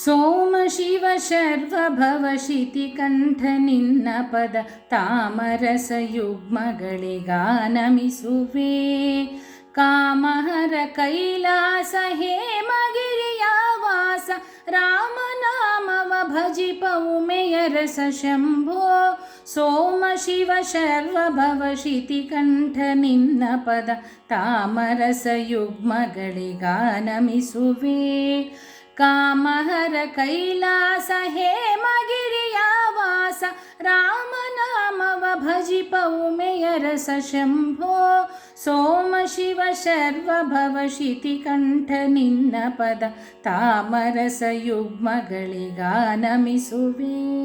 ಸೋಮ ಶಿವ ಶರ್ವ ಭವ ಶಿತಿಕಂಠ ನಿನ್ನ ಪದ ತಾಮರಸ ಯುಗ್ಮಗಳಿಗಾನಮಿಸುವೆ. ಕಾಮಹರ ಕೈಲಾಸ ಹೇಮಗಿರಿಯ ವಾಸ ರಾಮನಾಮವ ಭಜಿಪ ಉಮೆಯ ರಸ ಶಂಭೋ. ಸೋಮ ಶಿವ ಶರ್ವ ಭವ ಶಿತಿಕಂಠ ನಿನ್ನ ಪದ ತಾಮರಸ ಯುಗ್ಮಗಳಿಗಾನಮಿಸುವೆ. ಕಾಮಹರ ಕೈಲಾಸ ಹೇಮಗಿರಿಯ ವಾಸ ರಾಮನಾಮವ ಭಜಿಪ ಉಮೆಯ ರಸ ಶಂಭೋ. ಸೋಮ ಶಿವ ಶರ್ವ ಭವ ಶಿತಿಕಂಠ ನಿನ್ನ ಪದ ತಾಮರಸ ಯುಗ್ಮಗಳಿಗಾನಮಿಸುವೆ.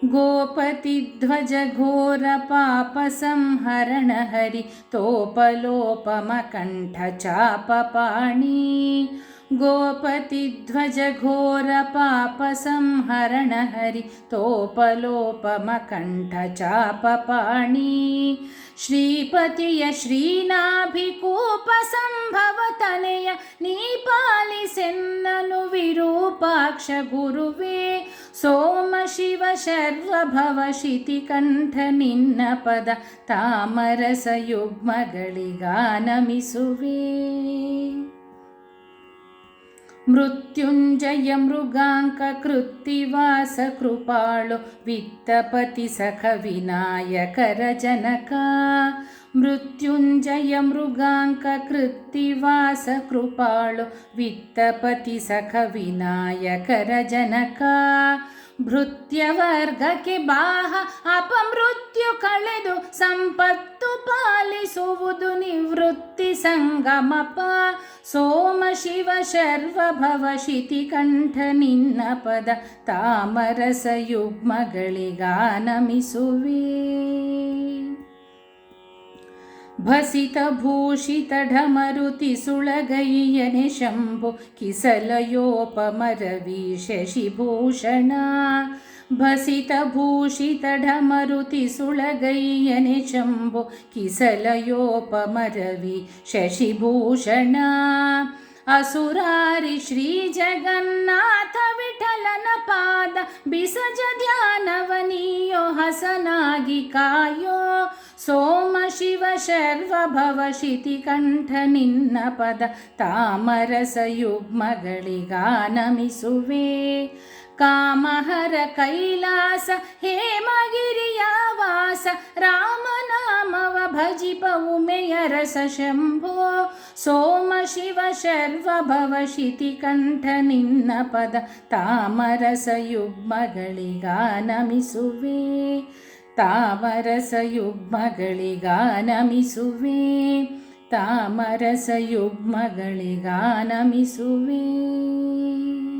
ಗೋಪತಿ ಧ್ವಜ ಘೋರ ಪಾಪ ಸಂಹರಣ ಹರಿ ತೋಪಲೋಪಮ ಕಂಠ ಚಾಪ ಪಾಣಿ. ಗೋಪತಿ ಧ್ವಜ ಘೋರ ಪಾಪ ಸಂಹರಣ ಹರಿ ತೋಪಲೋಪಮ ಕಂಠ ಚಾಪ ಪಾಣಿ. ಶ್ರೀಪತಿಯ ಶ್ರೀನಾಭಿಕೂಪ ಸಂಭವ ತನೆಯ ನೀ ಪಾಲಿಸೆನ್ನನು ವಿರೂಪಾಕ್ಷ ಗುರುವೇ. ಸೋಮ ಶಿವ ಶರ್ವ ಭವ ಶಿತಿಕಂಠ ನಿನ್ನ ಪದ ತಾಮರಸ ಯುಗ್ಮಗಳಿಗಾನಮಿಸುವೆ. ಮೃತ್ಯುಂಜಯ ಮೃಗಾಂಕ ಕೃತ್ತಿವಾಸ ಕೃಪಾಳು ವಿತ್ತಪತಿ ಸಖ ವಿನಾಯಕರ ಜನಕ. ಮೃತ್ಯುಂಜಯ ಮೃಗಾಂಕ ಕೃತ್ತಿವಾಸ ಕೃಪಾಳು ವಿತ್ತಪತಿ ಸಖ ವಿನಾಯಕರ ಜನಕ. ಭೃತ್ಯವರ್ಗಕ್ಕೆ ಬಾಹ ಅಪಮೃತ್ಯು ಕಳೆದು ಸಂಪತ್ತು ಪಾಲಿಸುವುದು ನಿವೃತ್ತಿ ಸಂಗಮಪ. ಸೋಮ ಶಿವ ಶರ್ವ ಭವ ಶಿತಿಕಂಠ ನಿನ್ನ ಪದ ತಾಮರಸ ಯುಗ್ಮಗಳಿಗಾನಮಿಸುವೆ. ಭಸಿತ ಭೂಷಿತ ಢಮರುತಿ ಸುಳಗೈಯನೆ ಶಂಭು ಕಿಸಲಯೋಪಮರವಿ ಶಶಿಭೂಷಣ. ಭಸಿತ ಭೂಷಿತ ಢಮರುತಿ ಸುಳಗೈಯನೆ ಶಂಭು ಕಿಸಲಯೋಪಮರವಿ ಶಶಿಭೂಷಣ. ಅಸುರಾರಿ ಶ್ರೀ ಜಗನ್ನಾಥ ವಿಠಲನ ಪಾದ ಬಿಸಜ ಧ್ಯಾನವನಿಯೋ ಹಸನಾಗಿ ಕಾಯೋ. ಸೋಮ ಶಿವ ಶರ್ವ ಭವ ಶಿತಿಕಂಠ ನಿನ್ನ ಪದ ತಾಮರಸ ಯುಗ್ಮಗಳಿಗಾನಮಿಸುವೆ. ಕಾಮಹರ ಕೈಲಾಸ ಹೇಮಗಿರಿಯ ವಾಸ ರಾಮನಾಮವ ಭಜಿಪ ಉಮೆಯ ರಸ ಶಂಭೋ. ಸೋಮ ಶಿವ ಶರ್ವ ಭವ ಶಿತಿಕಂಠ ನಿನ್ನ ಪದ ತಾಮರಸ ಯುಗ್ಮಗಳಿಗಾನಮಿಸುವೆ. ತಾಮರಸ ಯುಗ್ಮಗಳಿಗಾನಮಿಸುವೆ. ತಾಮರಸ ಯುಗ್ಮಗಳಿಗಾನಮಿಸುವೆ.